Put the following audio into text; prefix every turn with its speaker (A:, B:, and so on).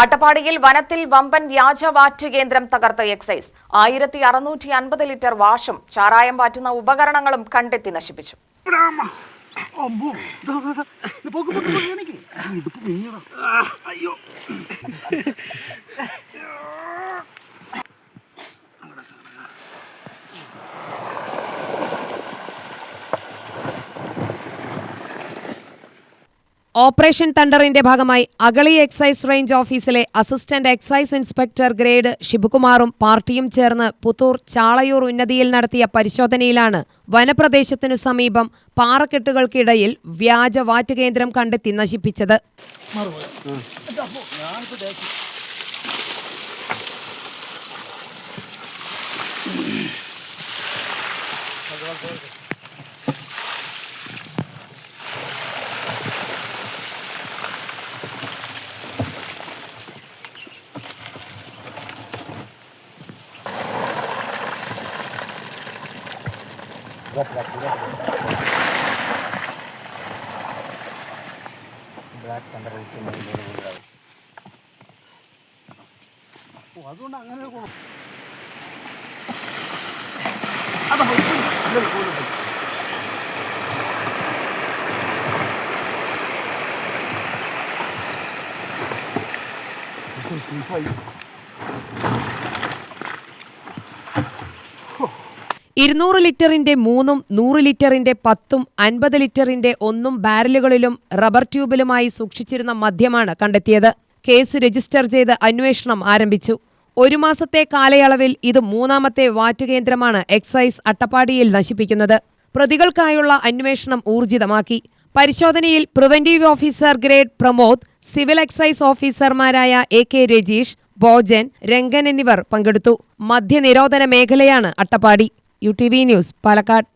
A: അട്ടപ്പാടിയിൽ വനത്തിൽ വമ്പൻ വ്യാജ വാറ്റ് കേന്ദ്രം തകർത്ത എക്സൈസ് 1650 ലിറ്റർ വാഷും ചാരായം വാറ്റുന്ന ഉപകരണങ്ങളും കണ്ടെത്തി നശിപ്പിച്ചു.
B: ഓപ്പറേഷൻ തണ്ടറിന്റെ ഭാഗമായി അഗളി എക്സൈസ് റേഞ്ച് ഓഫീസിലെ അസിസ്റ്റന്റ് എക്സൈസ് ഇൻസ്പെക്ടർ ഗ്രേഡ് ഷിബുകുമാറും പാർട്ടിയും ചേർന്ന് പുത്തൂർ ചാളയൂർ ഉന്നതിയിൽ നടത്തിയ പരിശോധനയിലാണ് വനപ്രദേശത്തിനു സമീപം പാറക്കെട്ടുകൾക്കിടയിൽ വ്യാജ വാറ്റ് കേന്ദ്രം കണ്ടെത്തി നശിപ്പിച്ചത്.
C: അതുകൊണ്ട് അങ്ങനെ
B: ഇരുന്നൂറ് ലിറ്ററിന്റെ 3ഉം 100 ലിറ്ററിന്റെ 10ഉം 50 ലിറ്ററിന്റെ 1ഉം ബാരലുകളിലും റബ്ബർ ട്യൂബിലുമായി സൂക്ഷിച്ചിരുന്ന മദ്യമാണ് കണ്ടെത്തിയത്. കേസ് രജിസ്റ്റർ ചെയ്ത് അന്വേഷണം ആരംഭിച്ചു. 1 മാസത്തെ കാലയളവിൽ ഇത് 3ാമത്തെ വാറ്റ് കേന്ദ്രമാണ് എക്സൈസ് അട്ടപ്പാടിയിൽ നശിപ്പിക്കുന്നത്. പ്രതികൾക്കായുള്ള അന്വേഷണം ഊർജിതമാക്കി. പരിശോധനയിൽ preventive officer grade Pramod, civil excise ഓഫീസർമാരായ AK രജീഷ്, ഭോജൻ, രംഗൻ എന്നിവർ പങ്കെടുത്തു. മദ്യനിരോധന മേഖലയാണ് അട്ടപ്പാടി. UTV news, Palakkad.